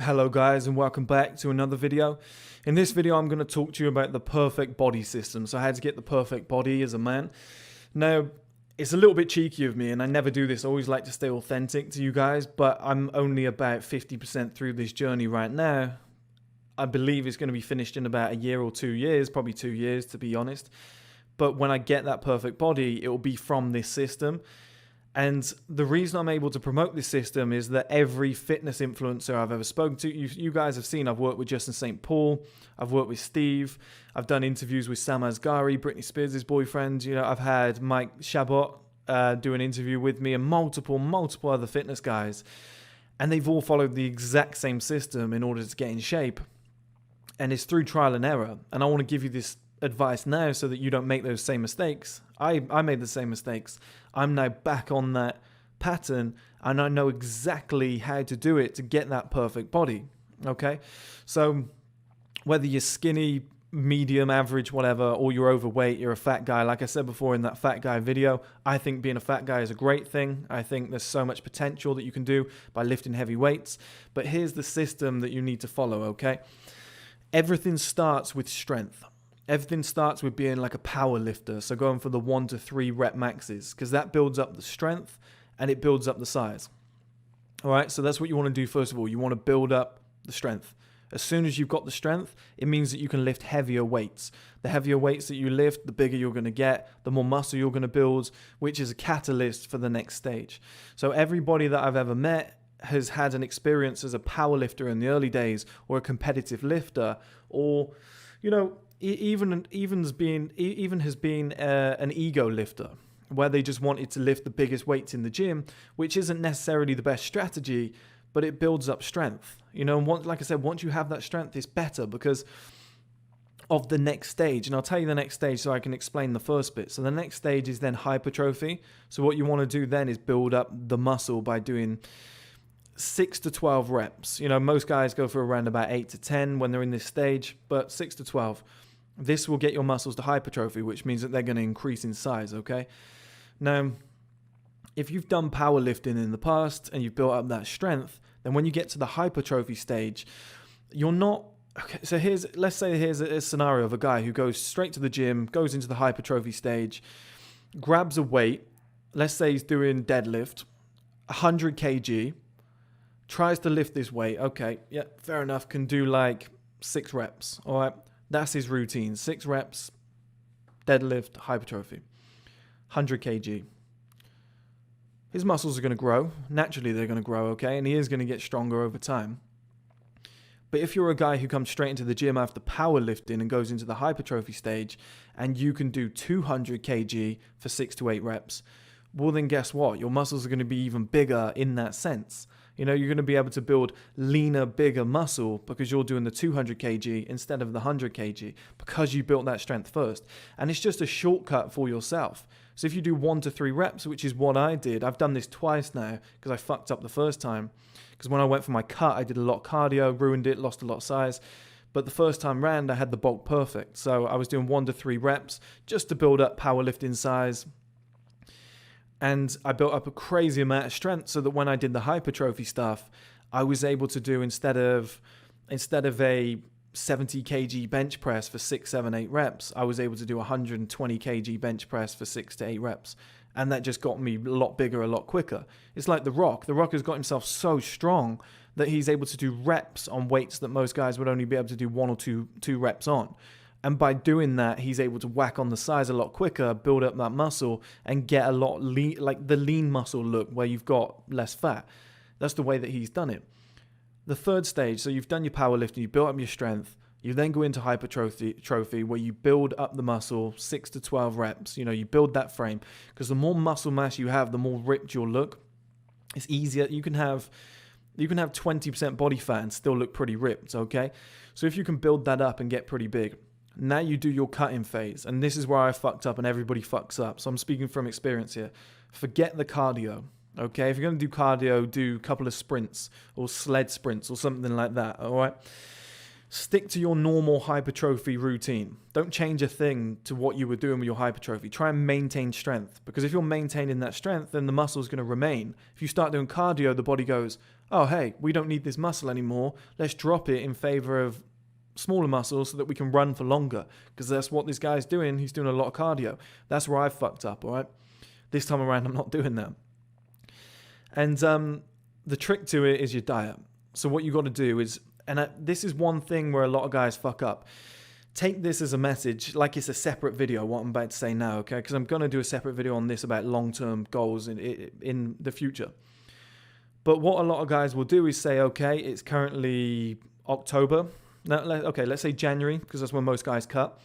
Hello guys, and welcome back to another video. In this video I'm going to talk to you about the perfect body system, so how to get the perfect body as a man. Now, it's a little bit cheeky of me, and I never do this, I always like to stay authentic to you guys, but I'm only about 50% through this journey right now. I believe it's going to be finished in about a year or 2 years, probably 2 years to be honest. But when I get that perfect body, it will be from this system. And the reason I'm able to promote this system is that every fitness influencer I've ever spoken to, you guys have seen, I've worked with Justin St. Paul, I've worked with Steve, I've done interviews with Sam Asghari, Britney Spears' boyfriend, I've had Mike Chabot do an interview with me, and multiple other fitness guys. And they've all followed the exact same system in order to get in shape. And it's through trial and error. And I want to give you this advice now so that you don't make those same mistakes. I made the same mistakes. I'm now back on that pattern, and I know exactly how to do it to get that perfect body. Okay, so whether you're skinny, medium, average, whatever, or you're overweight, you're a fat guy, like I said before in that fat guy video, I think being a fat guy is a great thing. I think there's so much potential that you can do by lifting heavy weights. But here's the system that you need to follow. Okay, everything starts with strength. Everything starts with being like a power lifter, so going for the 1 to 3 rep maxes, because that builds up the strength and it builds up the size. All right, so that's what you want to do first of all. You want to build up the strength. As soon as you've got the strength, it means that you can lift heavier weights. The heavier weights that you lift, the bigger you're going to get, the more muscle you're going to build, which is a catalyst for the next stage. So everybody that I've ever met has had an experience as a power lifter in the early days, or a competitive lifter, or even has been an ego lifter, where they just wanted to lift the biggest weights in the gym, which isn't necessarily the best strategy, but it builds up strength. And like I said, once you have that strength, it's better because of the next stage. And I'll tell you the next stage so I can explain the first bit. So the next stage is then hypertrophy. So what you want to do then is build up the muscle by doing 6 to 12 reps. Most guys go for around about 8 to 10 when they're in this stage, but 6 to 12. This will get your muscles to hypertrophy, which means that they're going to increase in size, okay? Now, if you've done powerlifting in the past and you've built up that strength, then when you get to the hypertrophy stage, you're not... Okay, so let's say here's a scenario of a guy who goes straight to the gym, goes into the hypertrophy stage, grabs a weight, let's say he's doing deadlift, 100 kg, tries to lift this weight, okay, yeah, fair enough, can do like 6 reps, all right? That's his routine. 6 reps, deadlift, hypertrophy, 100 kg. His muscles are going to grow. Naturally, they're going to grow, okay? And he is going to get stronger over time. But if you're a guy who comes straight into the gym after powerlifting and goes into the hypertrophy stage, and you can do 200 kg for 6 to 8 reps, well then guess what? Your muscles are going to be even bigger in that sense. You're going to be able to build leaner, bigger muscle because you're doing the 200 kg instead of the 100 kg because you built that strength first. And it's just a shortcut for yourself. So if you do 1 to 3 reps, which is what I did, I've done this twice now because I fucked up the first time. Because when I went for my cut, I did a lot of cardio, ruined it, lost a lot of size. But the first time round, I had the bulk perfect. So I was doing 1 to 3 reps just to build up powerlifting size. And I built up a crazy amount of strength so that when I did the hypertrophy stuff, I was able to do, instead of a 70 kg bench press for 6, 7, 8 reps, I was able to do 120 kg bench press for 6 to 8 reps. And that just got me a lot bigger, a lot quicker. It's like The Rock. The Rock has got himself so strong that he's able to do reps on weights that most guys would only be able to do 1 or 2 reps on. And by doing that, he's able to whack on the size a lot quicker, build up that muscle, and get a lot lean, like the lean muscle look where you've got less fat. That's the way that he's done it. The third stage, so you've done your powerlifting, you built up your strength, you then go into hypertrophy where you build up the muscle, 6 to 12 reps. You build that frame, because the more muscle mass you have, the more ripped you'll look. It's easier. You can have 20% body fat and still look pretty ripped, okay? So if you can build that up and get pretty big, now you do your cutting phase. And this is where I fucked up and everybody fucks up. So I'm speaking from experience here. Forget the cardio, okay? If you're going to do cardio, do a couple of sprints or sled sprints or something like that, all right? Stick to your normal hypertrophy routine. Don't change a thing to what you were doing with your hypertrophy. Try and maintain strength, because if you're maintaining that strength, then the muscle is going to remain. If you start doing cardio, the body goes, oh, hey, we don't need this muscle anymore. Let's drop it in favor of smaller muscles so that we can run for longer, because that's what this guy's doing. He's doing a lot of cardio. That's where I fucked up, all right? This time around, I'm not doing that. And the trick to it is your diet. So what you got to do is, and this is one thing where a lot of guys fuck up. Take this as a message, like it's a separate video, what I'm about to say now, okay? Because I'm going to do a separate video on this about long-term goals in the future. But what a lot of guys will do is say, okay, it's currently October. Now, okay, let's say January, because that's when most guys cut.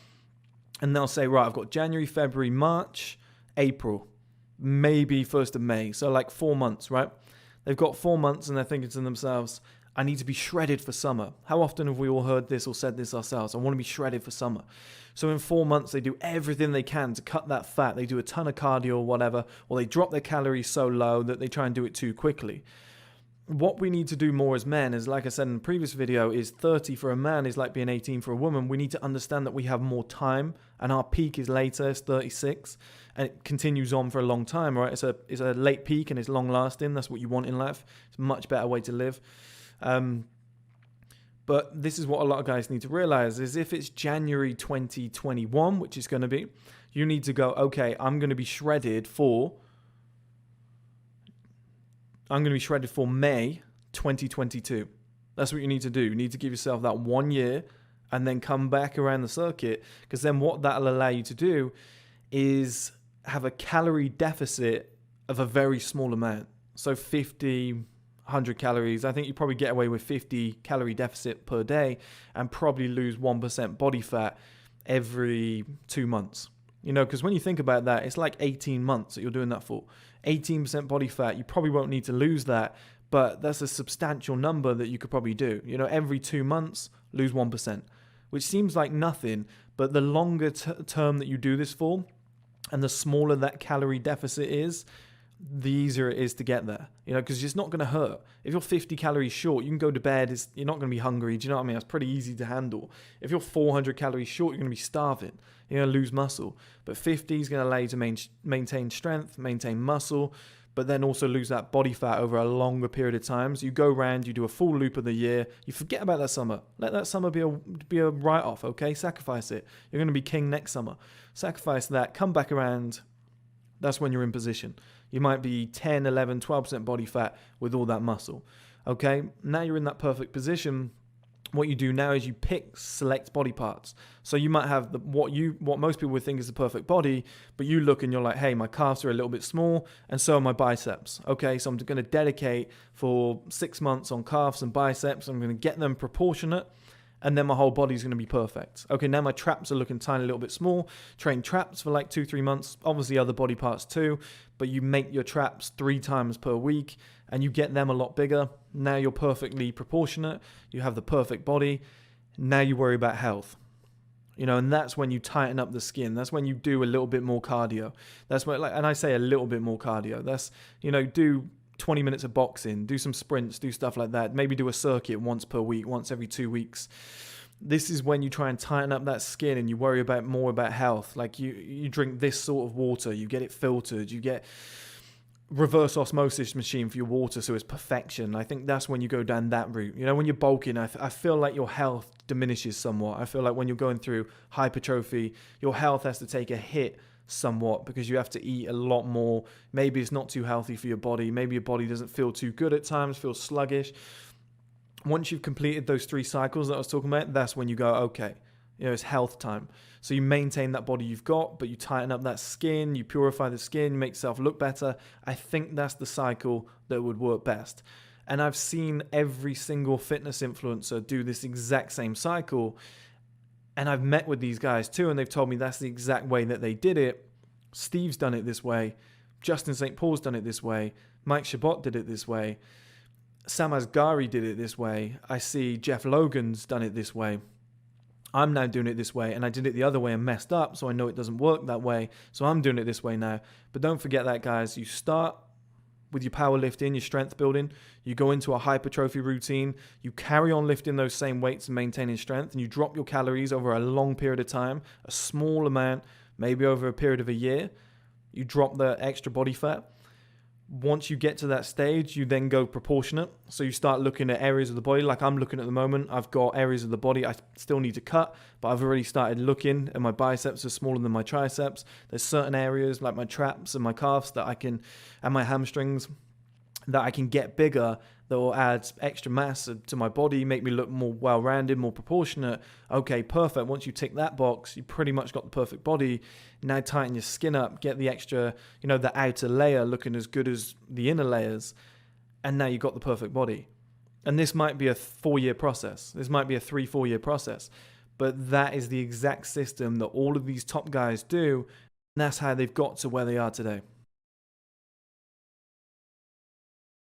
And they'll say, right, I've got January, February, March, April, maybe 1st of May. So like 4 months, right? They've got 4 months and they're thinking to themselves, I need to be shredded for summer. How often have we all heard this or said this ourselves? I want to be shredded for summer. So in 4 months, they do everything they can to cut that fat. They do a ton of cardio or whatever, or they drop their calories so low that they try and do it too quickly. What we need to do more as men is, like I said in the previous video, is 30 for a man is like being 18 for a woman. We need to understand that we have more time and our peak is later, it's 36, and it continues on for a long time, right? It's a late peak and it's long lasting. That's what you want in life. It's a much better way to live. But this is what a lot of guys need to realize is if it's January 2021, which is going to be, you need to go, okay, I'm going to be shredded for May 2022. That's what you need to do. You need to give yourself that 1 year and then come back around the circuit, because then what that'll allow you to do is have a calorie deficit of a very small amount. So 50, 100 calories. I think you probably get away with 50 calorie deficit per day and probably lose 1% body fat every 2 months. You know, because when you think about that, it's like 18 months that you're doing that for. 18% body fat, you probably won't need to lose that, but that's a substantial number that you could probably do. You know, every 2 months, lose 1%, which seems like nothing, but the longer term that you do this for, and the smaller that calorie deficit is, the easier it is to get there, you know, because it's not going to hurt. If you're 50 calories short, you can go to bed, you're not going to be hungry. Do you know what I mean? That's pretty easy to handle. If you're 400 calories short, you're going to be starving. You're going to lose muscle. But 50 is going to allow you to maintain strength, maintain muscle, but then also lose that body fat over a longer period of time. So you go around, you do a full loop of the year, you forget about that summer. Let that summer be a write-off, okay? Sacrifice it. You're going to be king next summer. Sacrifice that, come back around. That's when you're in position. You might be 10, 11, 12% body fat with all that muscle. Okay, now you're in that perfect position. What you do now is you pick select body parts. So you might have what most people would think is the perfect body, but you look and you're like, hey, my calves are a little bit small and so are my biceps. Okay, so I'm going to dedicate for 6 months on calves and biceps. I'm going to get them proportionate, and then my whole body's going to be perfect. Okay, now my traps are looking tiny, a little bit small. Train traps for like 2-3 months. Obviously other body parts too, but you make your traps 3 times per week and you get them a lot bigger. Now you're perfectly proportionate. You have the perfect body. Now you worry about health. You know, and that's when you tighten up the skin. That's when you do a little bit more cardio. That's when, and I say a little bit more cardio. That's, you know, do 20 minutes of boxing, do some sprints, do stuff like that. Maybe do a circuit once per week, once every 2 weeks. This is when you try and tighten up that skin and you worry more about health. Like you drink this sort of water, you get it filtered, you get reverse osmosis machine for your water so it's perfection. I think that's when you go down that route. You know, when you're bulking, I feel like your health diminishes somewhat. I feel like when you're going through hypertrophy, your health has to take a hit somewhat because you have to eat a lot more. Maybe it's not too healthy for your body. Maybe your body doesn't feel too good at times, feels sluggish. Once you've completed those 3 cycles that I was talking about, that's when you go, okay, you know, it's health time. So you maintain that body you've got, but you tighten up that skin, you purify the skin, you make yourself look better. I think that's the cycle that would work best. And I've seen every single fitness influencer do this exact same cycle. And I've met with these guys too, and they've told me that's the exact way that they did it. Steve's done it this way. Justin St. Paul's done it this way. Mike Chabot did it this way. Sam Asghari did it this way. I see Jeff Logan's done it this way. I'm now doing it this way, and I did it the other way and messed up, so I know it doesn't work that way, so I'm doing it this way now. But don't forget that, guys. You start with your powerlifting, your strength building. You go into a hypertrophy routine. You carry on lifting those same weights and maintaining strength, and you drop your calories over a long period of time, a small amount, maybe over a period of a year. You drop the extra body fat. Once you get to that stage, you then go proportionate. So you start looking at areas of the body like I'm looking at the moment. I've got areas of the body I still need to cut, but I've already started looking, and my biceps are smaller than my triceps. There's certain areas like my traps and my calves that I can, and my hamstrings, that I can get bigger, that will add extra mass to my body, make me look more well-rounded, more proportionate. Okay, perfect. Once you tick that box, you pretty much got the perfect body. Now tighten your skin up, get the extra, the outer layer looking as good as the inner layers, and now you've got the perfect body. And this might be a 4-year process. This might be a 3-4 year process, but that is the exact system that all of these top guys do, and that's how they've got to where they are today.